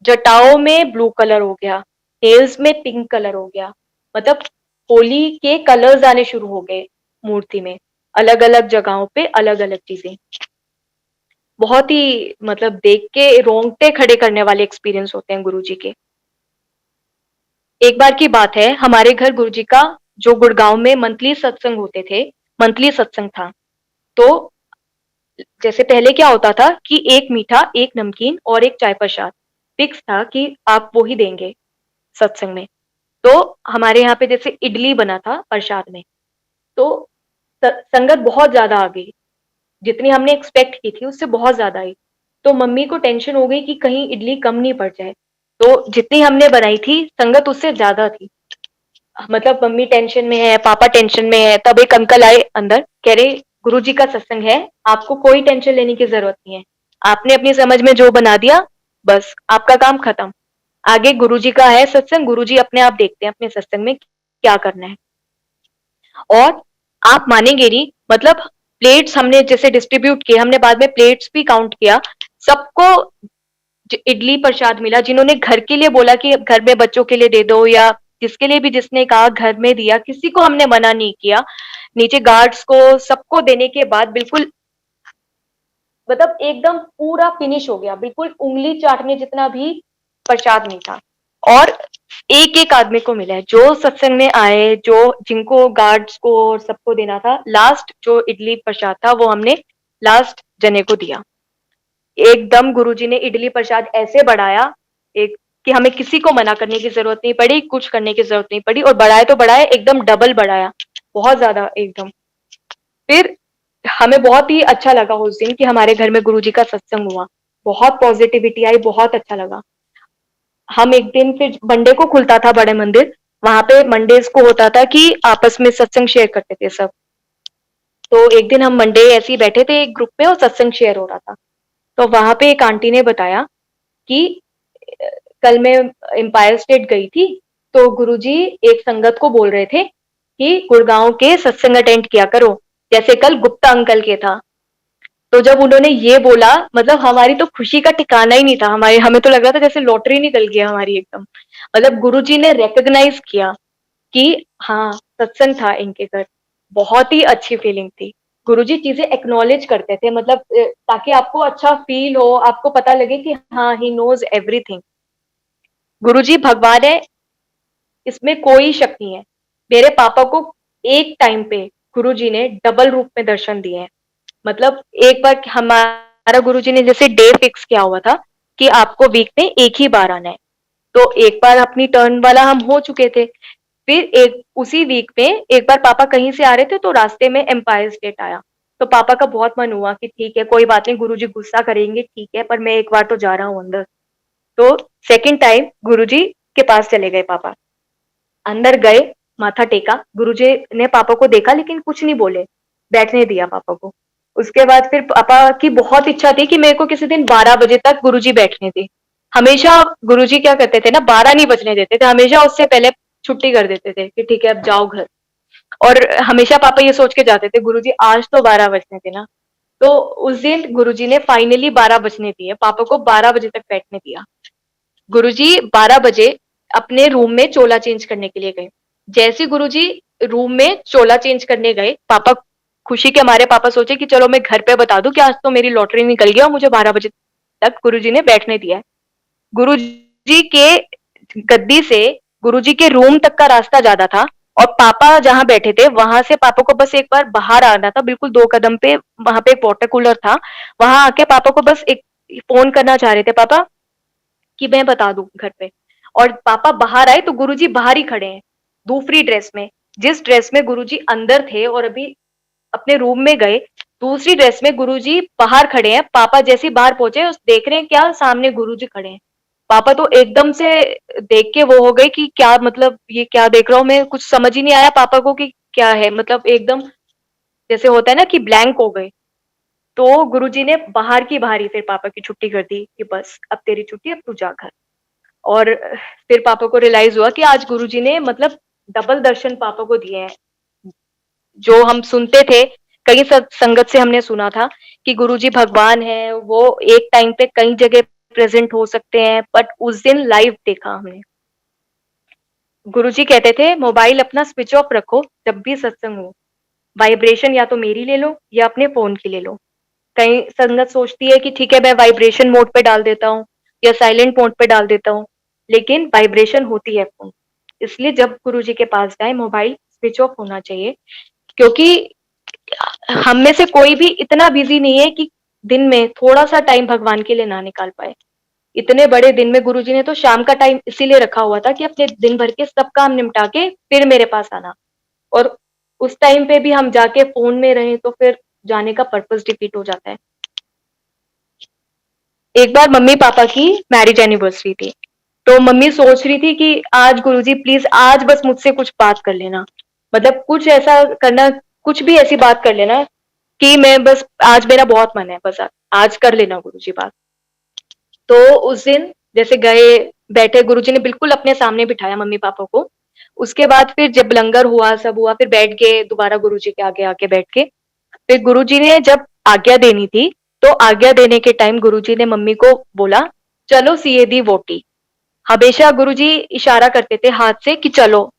जटाओं में ब्लू कलर हो गया, नेल्स में पिंक कलर हो गया। मतलब होली के कलर्स आने शुरू हो गए मूर्ति में, अलग अलग जगहों पे अलग अलग चीजें। बहुत ही मतलब देख के रोंगटे खड़े करने वाले एक्सपीरियंस होते हैं गुरुजी के। एक बार की बात है, हमारे घर गुरुजी का जो गुड़गांव में मंथली सत्संग होते थे, मंथली सत्संग था। तो जैसे पहले क्या होता था कि एक मीठा, एक नमकीन और एक चाय प्रसाद फिक्स था कि आप वो ही देंगे सत्संग में। तो हमारे यहाँ पे जैसे इडली बना था प्रसाद में, तो संगत बहुत ज्यादा आ गई, जितनी हमने एक्सपेक्ट की थी उससे बहुत ज्यादा आई। तो मम्मी को टेंशन हो गई कि कहीं इडली कम नहीं पड़ जाए। तो जितनी हमने बनाई थी संगत उससे ज्यादा थी। मतलब मम्मी टेंशन में है, पापा टेंशन में है, तब एक अंकल आए अंदर, कह रहे गुरुजी का सत्संग है, आपको कोई टेंशन लेने की जरूरत नहीं है, आपने अपनी समझ में जो बना दिया बस आपका काम खत्म, आगे गुरुजी का है सत्संग, गुरुजी अपने आप देखते हैं अपने सत्संग में क्या करना है। और आप मानेंगे नहीं, मतलब प्लेट्स हमने जैसे डिस्ट्रीब्यूट किए, हमने बाद में प्लेट्स भी काउंट किया, सबको इडली प्रसाद मिला। जिन्होंने घर के लिए बोला कि घर में बच्चों के लिए दे दो, या जिसके लिए भी जिसने कहा घर में दिया, किसी को हमने मना नहीं किया। नीचे गार्ड्स को सबको देने के बाद बिल्कुल मतलब एकदम पूरा फिनिश हो गया, बिल्कुल उंगली चाटने जितना भी प्रसाद नहीं था। और एक एक आदमी को मिला है जो सत्संग में आए, जो जिनको गार्ड्स को और सबको देना था, लास्ट जो इडली प्रसाद था वो हमने लास्ट जने को दिया। एकदम गुरुजी ने इडली प्रसाद ऐसे बढ़ाया एक कि हमें किसी को मना करने की जरूरत नहीं पड़ी, कुछ करने की जरूरत नहीं पड़ी, और बढ़ाए तो बढ़ाए एकदम डबल बढ़ाया, बहुत ज्यादा एकदम। फिर हमें बहुत ही अच्छा लगा उस दिन कि हमारे घर में गुरुजी का सत्संग हुआ, बहुत पॉजिटिविटी आई, बहुत अच्छा लगा। हम एक दिन फिर मंडे को खुलता था बड़े मंदिर, वहां पे मंडेज को होता था कि आपस में सत्संग शेयर करते थे सब। तो एक दिन हम मंडे ऐसे ही बैठे थे एक ग्रुप में और सत्संग शेयर हो रहा था। तो वहां पे एक आंटी ने बताया कि कल मैं एम्पायर स्टेट गई थी, तो गुरुजी एक संगत को बोल रहे थे कि गुड़गांव के सत्संग अटेंड किया करो, जैसे कल गुप्ता अंकल के था। तो जब उन्होंने ये बोला, मतलब हमारी तो खुशी का ठिकाना ही नहीं था, हमारे हमें तो लग रहा था जैसे लॉटरी निकल गया हमारी एकदम। मतलब गुरुजी ने रिकॉग्नाइज किया कि हाँ सत्संग था इनके घर। बहुत ही अच्छी फीलिंग थी। गुरुजी चीजें एक्नॉलेज करते थे, मतलब ताकि आपको अच्छा फील हो, आपको पता लगे कि हाँ ही नोज एवरीथिंग। गुरुजी भगवान है, इसमें कोई शक नहीं है। मेरे पापा को एक टाइम पे गुरुजी ने डबल रूप में दर्शन दिए हैं। मतलब एक बार हमारा गुरुजी ने जैसे डे फिक्स किया हुआ था कि आपको वीक में एक ही बार आना है, तो एक बार अपनी टर्न वाला हम हो चुके थे। फिर एक उसी वीक में एक बार पापा कहीं से आ रहे थे, तो रास्ते में एम्पायर स्टेट आया। तो पापा का बहुत मन हुआ कि ठीक है कोई बात नहीं, गुरुजी गुस्सा करेंगे ठीक है, पर मैं एक बार तो जा रहा हूँ अंदर। तो सेकेंड टाइम गुरुजी के पास चले गए पापा, अंदर गए, माथा टेका। गुरुजी ने पापा को देखा लेकिन कुछ नहीं बोले, बैठने दिया पापा को। उसके बाद फिर पापा की बहुत इच्छा थी कि मेरे को किसी दिन 12 बजे तक गुरुजी बैठने दे। हमेशा गुरुजी क्या करते थे ना, 12 नहीं बजने देते थे, हमेशा उससे पहले छुट्टी कर देते थे कि ठीक है अब जाओ घर। और हमेशा पापा ये सोच के जाते थे गुरुजी आज तो 12 बजने देना। तो उस दिन गुरुजी ने फाइनली 12 बजने दिए, पापा को 12 बजे तक बैठने दिया। गुरुजी 12 बजे अपने रूम में चोला चेंज करने के लिए गए। जैसे गुरुजी रूम में चोला चेंज करने गए, पापा खुशी के मारे पापा सोचे कि चलो मैं घर पे बता दूं कि आज तो मेरी लॉटरी निकल गई और मुझे 12 बजे तक गुरुजी ने बैठने दिया है। गुरुजी के गद्दी से गुरुजी के रूम तक का रास्ता ज्यादा था, और पापा जहां बैठे थे वहां से पापा को बस एक बार बाहर आना था, बिल्कुल 2 कदम पे वहां पे एक वाटर कूलर था, वहां आके पापा को बस एक फोन करना चाह रहे थे पापा कि मैं बता दूं घर पे। और पापा बाहर आए तो गुरुजी बाहर ही खड़े हैं दूसरी ड्रेस में, जिस ड्रेस में गुरुजी अंदर थे और अभी अपने रूम में गए। दूसरी ड्रेस में गुरुजी बाहर खड़े हैं, पापा जैसे ही बाहर पहुंचे देख रहे हैं क्या सामने गुरुजी खड़े हैं। पापा तो एकदम से देख के वो हो गए कि क्या मतलब ये क्या देख रहा हूँ मैं, कुछ समझ ही नहीं आया पापा को कि क्या है, मतलब एकदम जैसे होता है ना कि ब्लैंक हो गए। तो गुरुजी ने बाहर की बाहर ही फिर पापा की छुट्टी कर दी कि बस अब तेरी छुट्टी, अब तू जा घर। और फिर पापा को रियलाइज हुआ कि आज गुरुजी ने मतलब डबल दर्शन पापा को दिए हैं। जो हम सुनते थे, कई संगत से हमने सुना था कि गुरुजी भगवान है, वो एक टाइम पे कई जगह प्रेजेंट हो सकते हैं, बट उस दिन लाइव देखा हमने। गुरुजी कहते थे मोबाइल अपना स्विच ऑफ रखो जब भी सत्संग हो, वाइब्रेशन या तो मेरी ले लो या अपने फोन की ले लो। कई संगत सोचती है कि ठीक है मैं वाइब्रेशन मोड पे डाल देता हूँ या साइलेंट मोड पे डाल देता हूँ, लेकिन वाइब्रेशन होती है फोन। इसलिए जब गुरुजी के पास जाए मोबाइल स्विच ऑफ होना चाहिए, क्योंकि हम में से कोई भी इतना बिजी नहीं है कि दिन में थोड़ा सा टाइम भगवान के लिए ना निकाल पाए। इतने बड़े दिन में गुरुजी ने तो शाम का टाइम इसीलिए रखा हुआ था कि अपने दिन भर के सब काम निपटा के फिर मेरे पास आना। और उस टाइम पे भी हम जाके फोन में रहे तो फिर जाने का पर्पस डिफीट हो जाता है। एक बार मम्मी पापा की मैरिज एनिवर्सरी थी, तो मम्मी सोच रही थी कि आज गुरुजी प्लीज आज बस मुझसे कुछ बात कर लेना, मतलब कुछ ऐसा करना, कुछ भी ऐसी बात कर लेना कि मैं बस आज मेरा बहुत मन है, बस आज कर लेना गुरुजी बात। तो उस दिन जैसे गए, बैठे, गुरुजी ने बिल्कुल अपने सामने बिठाया मम्मी पापा को। उसके बाद फिर जब लंगर हुआ, सब हुआ, फिर बैठ गए दोबारा गुरुजी के आगे आके बैठ के। फिर गुरुजी ने जब आज्ञा देनी थी, तो आज्ञा देने के टाइम गुरुजी ने मम्मी को बोला चलो सीए दी वोटी। हमेशा गुरुजी इशारा करते थे हाथ से कि चलो,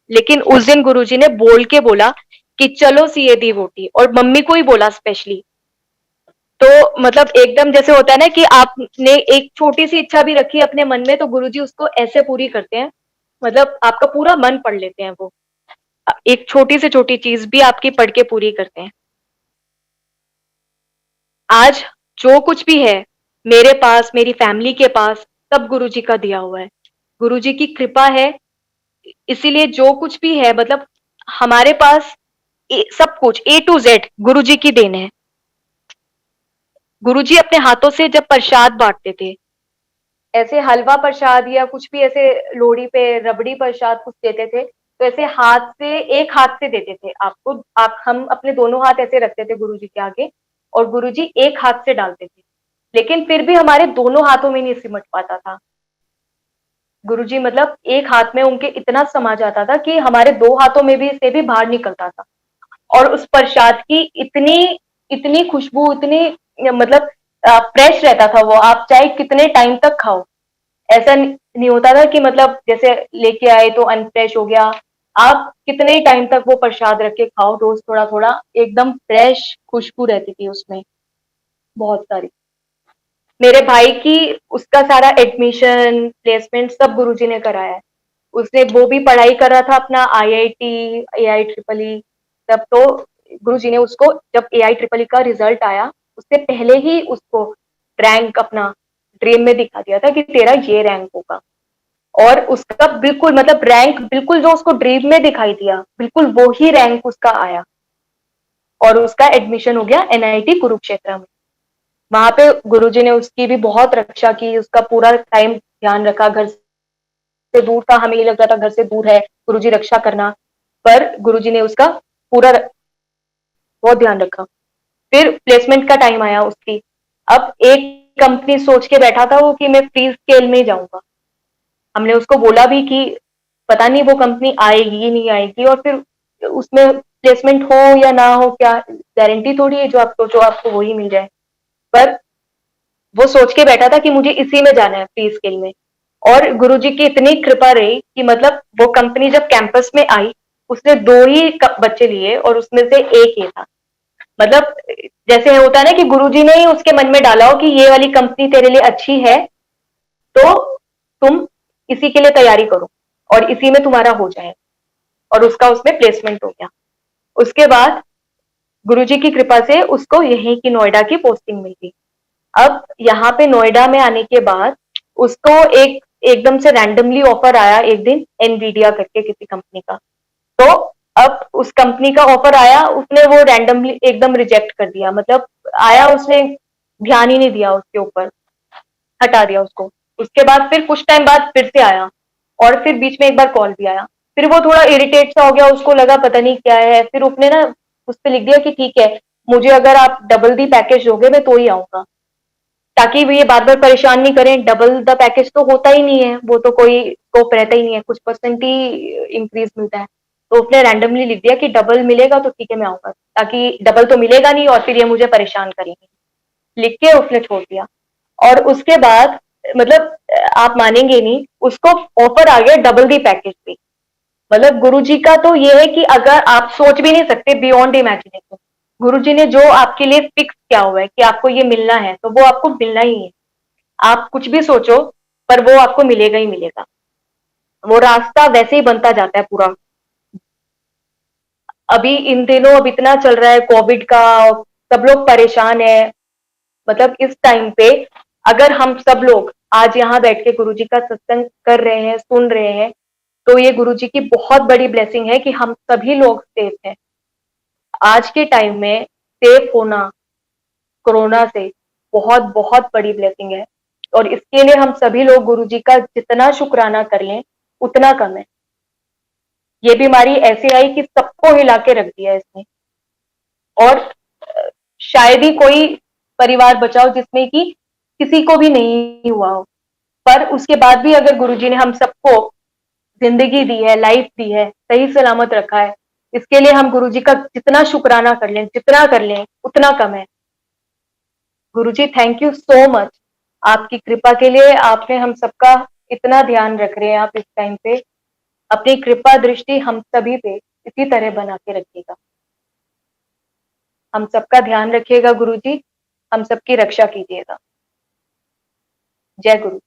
लेकिन उस दिन गुरुजी ने बोल के बोला कि चलो सीए दी वोटी, और मम्मी को ही बोला स्पेशली। तो मतलब एकदम जैसे होता है ना कि आपने एक छोटी सी इच्छा भी रखी अपने मन में, तो गुरुजी उसको ऐसे पूरी करते हैं, मतलब आपका पूरा मन पढ़ लेते हैं वो। एक छोटी से छोटी चीज भी आपकी पढ़ के पूरी करते हैं। आज जो कुछ भी है मेरे पास, मेरी फैमिली के पास, सब गुरुजी का दिया हुआ है, गुरुजी की कृपा है। इसीलिए जो कुछ भी है मतलब हमारे पास सब कुछ ए टू जेड गुरुजी की देन है। गुरुजी अपने हाथों से जब प्रसाद बांटते थे, ऐसे हलवा प्रसाद या कुछ भी ऐसे लोहड़ी पे रबड़ी प्रसाद कुछ देते थे, तो ऐसे हाथ से, एक हाथ से देते थे आपको, आप हम अपने दोनों हाथ ऐसे रखते थे गुरुजी के आगे और गुरुजी एक हाथ से डालते थे, लेकिन फिर भी हमारे दोनों हाथों में नहीं सिमट पाता था। गुरुजी मतलब एक हाथ में उनके इतना समा जाता था कि हमारे दो हाथों में भी से भी बाहर निकलता था। और उस प्रसाद की इतनी इतनी खुशबू, इतनी मतलब फ्रेश रहता था वो, आप चाहे कितने टाइम तक खाओ, ऐसा नहीं होता था कि मतलब जैसे लेके आए तो अनफ्रेश हो गया। आप कितने ही टाइम तक वो प्रसाद रख के खाओ, रोज थोड़ा थोड़ा, एकदम फ्रेश खुशबू रहती थी उसमें, बहुत सारी। मेरे भाई की उसका सारा एडमिशन प्लेसमेंट सब गुरुजी ने कराया है। उसने वो भी पढ़ाई कर रहा था अपना आईआईटी, एआई ट्रिपल ई तब। तो गुरुजी ने उसको जब एआई ट्रिपल ई का रिजल्ट आया, उससे पहले ही उसको रैंक अपना ड्रीम में दिखा दिया था कि तेरा ये रैंक होगा। और उसका बिल्कुल मतलब रैंक बिल्कुल जो उसको ड्रीम में दिखाई दिया, बिल्कुल वो ही रैंक उसका आया। और उसका एडमिशन हो गया एनआईटी कुरुक्षेत्र में। वहां पे गुरुजी ने उसकी भी बहुत रक्षा की, उसका पूरा टाइम ध्यान रखा। घर से दूर था, हमें ये लग रहा था घर से दूर है, गुरुजी रक्षा करना, पर गुरुजी ने उसका पूरा बहुत ध्यान रखा। फिर प्लेसमेंट का टाइम आया उसकी। अब एक कंपनी सोच के बैठा था वो कि मैं फ्री स्केल में जाऊंगा। हमने उसको बोला भी कि पता नहीं वो कंपनी आएगी नहीं आएगी, और फिर उसमें प्लेसमेंट हो या ना हो, क्या गारंटी थोड़ी है जो आप सोचो आपको वही मिल जाए। पर वो सोच के बैठा था कि मुझे इसी में जाना है, फ्री स्केल में। और गुरुजी की इतनी कृपा रही कि मतलब वो कंपनी जब कैंपस में आई, उसने दो ही बच्चे लिए और उसमें से एक ये था। मतलब जैसे होता है ना कि गुरुजी ने ही उसके मन में डाला हो कि ये वाली कंपनी तेरे लिए अच्छी है, तो तुम इसी के लिए तैयारी करो और इसी में तुम्हारा हो जाए। और उसका उसमें प्लेसमेंट हो गया। उसके बाद गुरुजी की कृपा से उसको यहीं की नोएडा की पोस्टिंग मिल गई। अब यहाँ पे नोएडा में आने के बाद उसको एकदम से रैंडमली ऑफर आया एक दिन, एनवीडिया करके किसी कंपनी का। तो अब उस कंपनी का ऑफर आया, उसने वो रैंडमली एकदम रिजेक्ट कर दिया, मतलब आया, उसने ध्यान ही नहीं दिया उसके ऊपर, हटा दिया उसको। उसके बाद फिर कुछ टाइम बाद फिर से आया, और फिर बीच में एक बार कॉल भी आया। फिर वो थोड़ा इरिटेट सा हो गया, उसको लगा पता नहीं क्या है, फिर उसने ना उस पे लिख दिया कि ठीक है, मुझे अगर आप डबल दी पैकेज दोगे मैं तो ही आऊंगा, ताकि वो ये बार बार परेशान नहीं करें। डबल द पैकेज तो होता ही नहीं है, वो तो कोई स्कोप रहता ही नहीं है, कुछ परसेंट ही इंक्रीज मिलता है। तो उसने रैंडमली लिख दिया कि डबल मिलेगा तो ठीक है मैं आऊंगा, ताकि डबल तो मिलेगा नहीं और फिर ये मुझे परेशान करेंगे, लिख के उसने छोड़ दिया। और उसके बाद मतलब आप मानेंगे नहीं, उसको ऑफर आ गया डबल दी पैकेज पे। मतलब गुरुजी का तो ये है कि अगर आप सोच भी नहीं सकते, बियॉन्ड इमेजिनेशन, गुरुजी ने जो आपके लिए फिक्स किया हुआ है कि आपको ये मिलना है तो वो आपको मिलना ही है। आप कुछ भी सोचो, पर वो आपको मिलेगा ही मिलेगा। वो रास्ता वैसे ही बनता जाता है पूरा। अभी इन दिनों अब इतना चल रहा है कोविड का, सब लोग परेशान है। मतलब इस टाइम पे अगर हम सब लोग आज यहाँ बैठ के गुरुजी का सत्संग कर रहे हैं, सुन रहे हैं, तो ये गुरुजी की बहुत बड़ी ब्लेसिंग है कि हम सभी लोग सेफ हैं। आज के टाइम में सेफ होना कोरोना से बहुत बहुत बड़ी ब्लेसिंग है, और इसके लिए हम सभी लोग गुरुजी का जितना शुक्राना कर लें उतना कम है। ये बीमारी ऐसे आई कि सबको हिला के रख दिया इसने, और शायद ही कोई परिवार बचा हो जिसमें कि किसी को भी नहीं हुआ हो। पर उसके बाद भी अगर गुरुजी ने हम सबको जिंदगी दी है, लाइफ दी है, सही सलामत रखा है, इसके लिए हम गुरुजी का जितना शुक्राना कर लें, जितना कर लें उतना कम है। गुरुजी थैंक यू सो मच, आपकी कृपा के लिए। आपने हम सबका इतना ध्यान रख रहे हैं आप इस टाइम पे। अपनी कृपा दृष्टि हम सभी पे इसी तरह बना के रखिएगा। हम सबका ध्यान रखिएगा गुरुजी, हम सबकी रक्षा कीजिएगा। जय गुरु।